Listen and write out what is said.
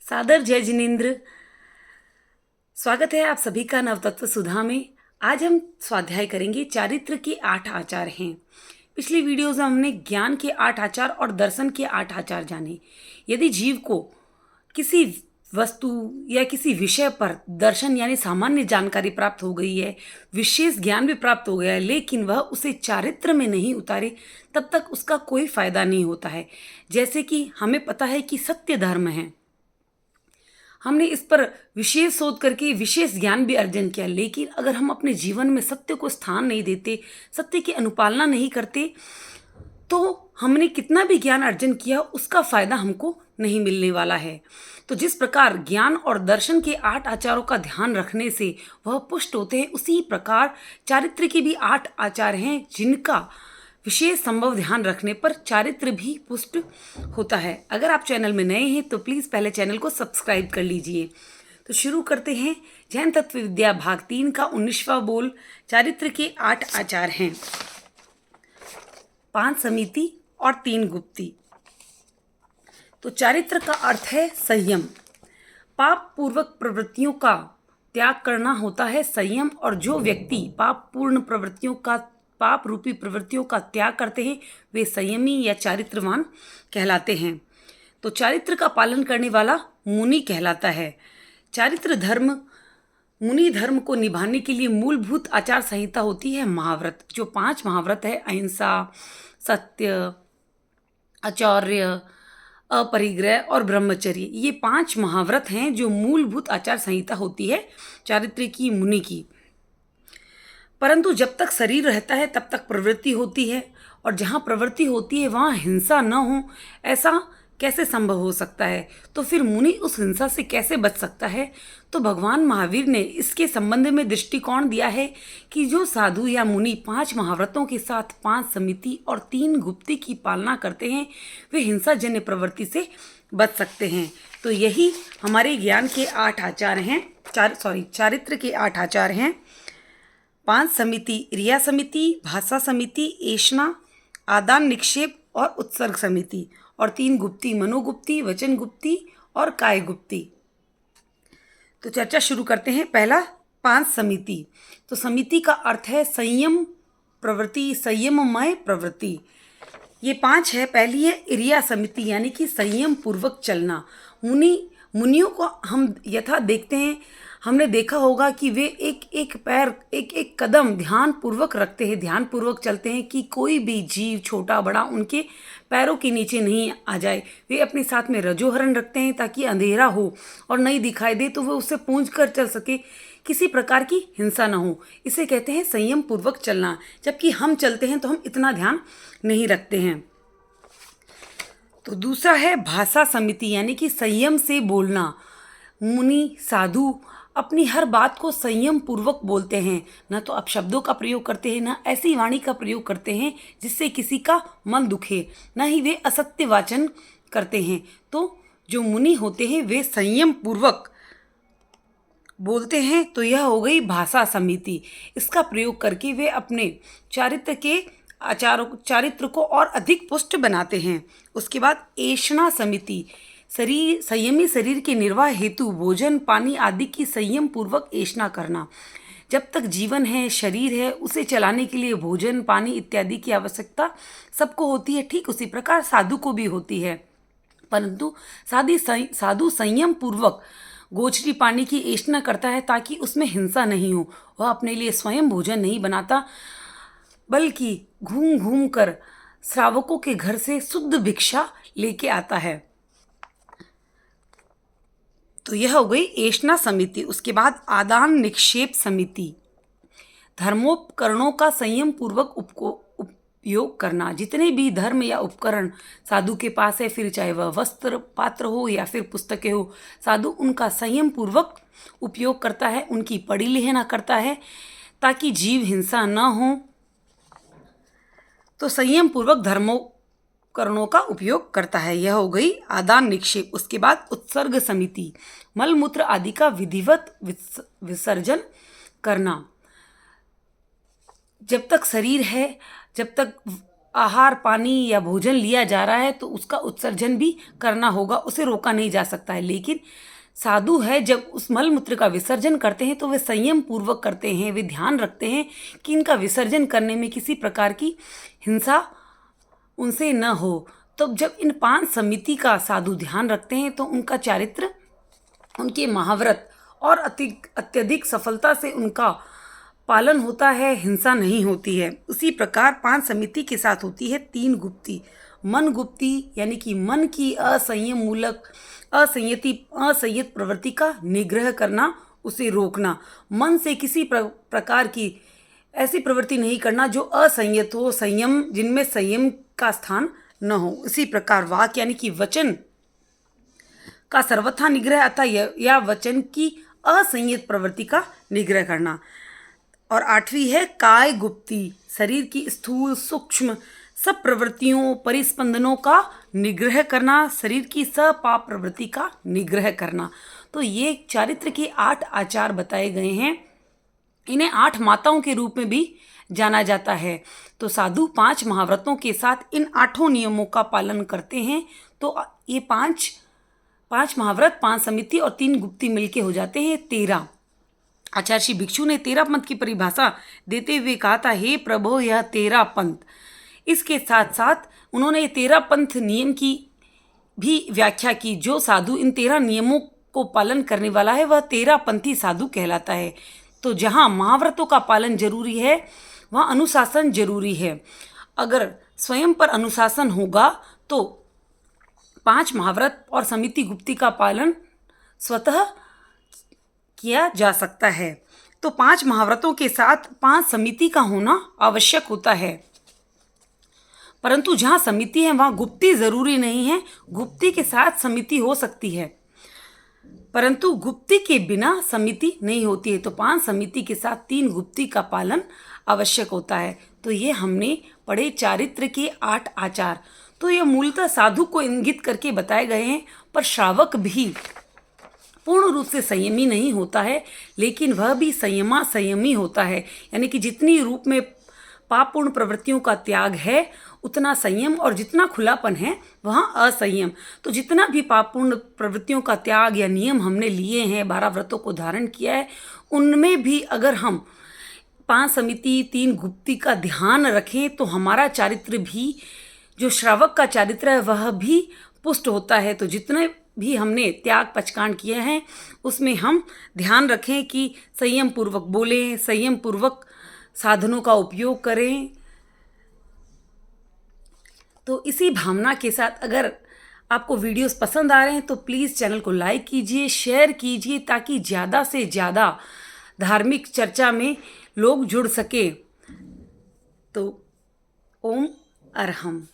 सादर जय जिनेन्द्र। स्वागत है आप सभी का नवतत्व सुधा में। आज हम स्वाध्याय करेंगे चारित्र के 8 आचार हैं। पिछली वीडियोज़ में हमने ज्ञान के 8 आचार और दर्शन के 8 आचार जाने। यदि जीव को किसी वस्तु या किसी विषय पर दर्शन यानी सामान्य जानकारी प्राप्त हो गई है, विशेष ज्ञान भी प्राप्त हो गया है, लेकिन वह उसे चारित्र में नहीं उतारे, तब तक उसका कोई फायदा नहीं होता है। जैसे कि हमें पता है कि सत्य धर्म है, हमने इस पर विशेष शोध करके विशेष ज्ञान भी अर्जन किया, लेकिन अगर हम अपने जीवन में सत्य को स्थान नहीं देते, सत्य की अनुपालना नहीं करते, तो हमने कितना भी ज्ञान अर्जन किया उसका फायदा हमको नहीं मिलने वाला है। तो जिस प्रकार ज्ञान और दर्शन के 8 आचारों का ध्यान रखने से वह पुष्ट होते हैं, उसी प्रकार चारित्र के भी 8 आचार हैं जिनका विशेष संभव ध्यान रखने पर चारित्र भी पुष्ट होता है। अगर आप चैनल में नए हैं तो प्लीज़ पहले चैनल को सब्सक्राइब कर लीजिए। तो शुरू करते हैं। जैन तत्व विद्या भाग 3 का 19वां बोल। चारित्र के 8 आचार हैं, 5 समिति और 3 गुप्ती। तो चारित्र का अर्थ है संयम। पाप पूर्वक प्रवृत्तियों का त्याग करना होता है संयम, और जो व्यक्ति पाप रूपी प्रवृत्तियों का त्याग करते हैं वे संयमी या चारित्रवान कहलाते हैं। तो चारित्र का पालन करने वाला मुनि कहलाता है। चारित्र धर्म, मुनि धर्म को निभाने के लिए मूलभूत आचार संहिता होती है महाव्रत, जो 5 महाव्रत है। अहिंसा, सत्य, आचौर्य, अपरिग्रह और ब्रह्मचर्य, ये 5 महाव्रत हैं जो मूलभूत आचार संहिता होती है चारित्र की, मुनि की। परंतु जब तक शरीर रहता है तब तक प्रवृत्ति होती है, और जहाँ प्रवृत्ति होती है वहाँ हिंसा न हो, ऐसा कैसे संभव हो सकता है? तो फिर मुनि उस हिंसा से कैसे बच सकता है? तो भगवान महावीर ने इसके संबंध में दृष्टिकोण दिया है कि जो साधु या मुनि 5 महाव्रतों के साथ 5 समिति और 3 गुप्ती की पालना करते हैं, वे हिंसाजन्य प्रवृत्ति से बच सकते हैं। तो यही हमारे ज्ञान के 8 आचार हैं, चारित्र के 8 आचार हैं। 5 समिति, क्रिया समिति, भाषा समिति, ऐषणा, आदान निक्षेप और उत्सर्ग समिति, और 3 गुप्ती, मनोगुप्ती, वचन गुप्ती और काय गुप्ती। तो चर्चा शुरू करते हैं। पहला 5 समिति। तो समिति का अर्थ है संयम प्रवृत्ति, संयममय प्रवृत्ति। ये 5 है। पहली है क्रिया समिति, यानी कि संयम पूर्वक चलना। मुनियों को हम यथा देखते हैं, हमने देखा होगा कि वे एक एक पैर, एक एक कदम ध्यान पूर्वक रखते हैं, ध्यान पूर्वक चलते हैं कि कोई भी जीव छोटा बड़ा उनके पैरों के नीचे नहीं आ जाए। वे अपने साथ में रजोहरण रखते हैं ताकि अंधेरा हो और नहीं दिखाई दे तो वे उससे पूंछ कर चल सके, किसी प्रकार की हिंसा न हो। इसे कहते हैं संयम पूर्वक चलना। जबकि हम चलते हैं तो हम इतना ध्यान नहीं रखते हैं। तो दूसरा है भाषा समिति, यानी कि संयम से बोलना। मुनि साधु अपनी हर बात को संयम पूर्वक बोलते हैं, न तो अपशब्दों का प्रयोग करते हैं, न ऐसी वाणी का प्रयोग करते हैं जिससे किसी का मन दुखे, न ही वे असत्य वाचन करते हैं। तो जो मुनि होते हैं वे संयम पूर्वक बोलते हैं। तो यह हो गई भाषा समिति। इसका प्रयोग करके वे अपने चारित्र को और अधिक पुष्ट बनाते हैं। उसके बाद ऐषणा समिति, संयमी शरीर के निर्वाह हेतु भोजन पानी आदि की संयम पूर्वक ऐषणा करना। जब तक जीवन है, शरीर है, उसे चलाने के लिए भोजन पानी इत्यादि की आवश्यकता सबको होती है, ठीक उसी प्रकार साधु को भी होती है। परंतु साधु संयम पूर्वक गोचरी पानी की ऐषणा करता है ताकि उसमें हिंसा नहीं हो। वह अपने लिए स्वयं भोजन नहीं बनाता, बल्कि घूम घूम कर श्रावकों के घर से शुद्ध भिक्षा लेके आता है। तो यह हो गई ऐषणा समिति। उसके बाद आदान निक्षेप समिति, धर्मोपकरणों का संयम पूर्वक उपयोग करना। जितने भी धर्म या उपकरण साधु के पास है, फिर चाहे वह वस्त्र पात्र हो या फिर पुस्तकें हो, साधु उनका संयम पूर्वक उपयोग करता है, उनकी पड़ी लिहना करता है ताकि जीव हिंसा न हो। तो संयम पूर्वक धर्मोपकरणों का उपयोग करता है। यह हो गई आदान निक्षेप। उसके बाद उत्सर्ग समिति, मलमूत्र आदि का विधिवत विसर्जन करना। जब तक शरीर है, जब तक आहार पानी या भोजन लिया जा रहा है तो उसका उत्सर्जन भी करना होगा, उसे रोका नहीं जा सकता है। लेकिन साधु है जब उस मल मूत्र का विसर्जन करते हैं तो वे संयम पूर्वक करते हैं, वे ध्यान रखते हैं कि इनका विसर्जन करने में किसी प्रकार की हिंसा उनसे न हो। तो जब इन 5 समिति का साधु ध्यान रखते हैं तो उनका चारित्र, उनके महाव्रत और अत्यधिक सफलता से उनका पालन होता है, हिंसा नहीं होती है। उसी प्रकार 5 समिति के साथ होती है 3 गुप्ती। मन गुप्ती यानी कि मन की असंयम मूलक असंयत प्रवृत्ति का निग्रह करना, उसे रोकना। मन से किसी प्रकार की ऐसी प्रवृत्ति नहीं करना जो असंयत हो, संयम जिनमें संयम का स्थान न हो। इसी प्रकार वाक यानी कि वचन का सर्वथा निग्रह अतः या वचन की असंयत प्रवृत्ति का निग्रह करना। और 8वीं है काय गुप्ती, शरीर की स्थूल सूक्ष्म सब प्रवृत्तियों परिस्पंदनों का निग्रह करना, शरीर की सपाप प्रवृत्ति का निग्रह करना। तो ये चारित्र के 8 आचार बताए गए हैं। इन्हें 8 माताओं के रूप में भी जाना जाता है। तो साधु 5 महाव्रतों के साथ इन 8 नियमों का पालन करते हैं। तो ये 5 महाव्रत, 5 समिति और 3 गुप्ती मिलके हो जाते हैं 13। आचार्य श्री भिक्षु ने 13 पंथ की परिभाषा देते हुए कहा था, हे प्रभो यह 13 पंथ। इसके साथ साथ उन्होंने 13 पंथ नियम की भी व्याख्या की। जो साधु इन 13 नियमों को पालन करने वाला है वह 13 पंथी साधु कहलाता है। तो जहाँ महाव्रतों का पालन जरूरी है वहाँ अनुशासन जरूरी है। अगर स्वयं पर अनुशासन होगा तो 5 महाव्रत और समिति गुप्ती का पालन स्वतः किया जा सकता है। तो 5 महाव्रतों के साथ 5 समिति का होना आवश्यक होता है। परंतु जहाँ समिति है वहाँ गुप्ती जरूरी नहीं है, गुप्ती के साथ समिति हो सकती है, परंतु गुप्ती के बिना समिति नहीं होती है। तो 5 समिति के साथ 3 गुप्ती का पालन आवश्यक होता है। तो ये हमने पढ़े चारित्र के 8 आचार। तो ये मूलतः साधु को इंगित करके बताए गए हैं, पर श्रावक भी पूर्ण रूप से संयमी नहीं होता है, लेकिन वह भी संयमी होता है। यानी कि जितनी रूप में पापपूर्ण प्रवृत्तियों का त्याग है उतना संयम, और जितना खुलापन है वहाँ असंयम। तो जितना भी पापपूर्ण प्रवृत्तियों का त्याग या नियम हमने लिए हैं, 12 व्रतों को धारण किया है, उनमें भी अगर हम 5 समिति 3 गुप्ती का ध्यान रखें तो हमारा चारित्र भी, जो श्रावक का चारित्र है, वह भी पुष्ट होता है। तो जितने भी हमने त्याग पचकांड किए हैं उसमें हम ध्यान रखें कि संयम पूर्वक बोलें, संयम पूर्वक साधनों का उपयोग करें। तो इसी भावना के साथ अगर आपको वीडियोस पसंद आ रहे हैं तो प्लीज़ चैनल को लाइक कीजिए, शेयर कीजिए, ताकि ज़्यादा से ज़्यादा धार्मिक चर्चा में लोग जुड़ सके। तो ओम अरहम।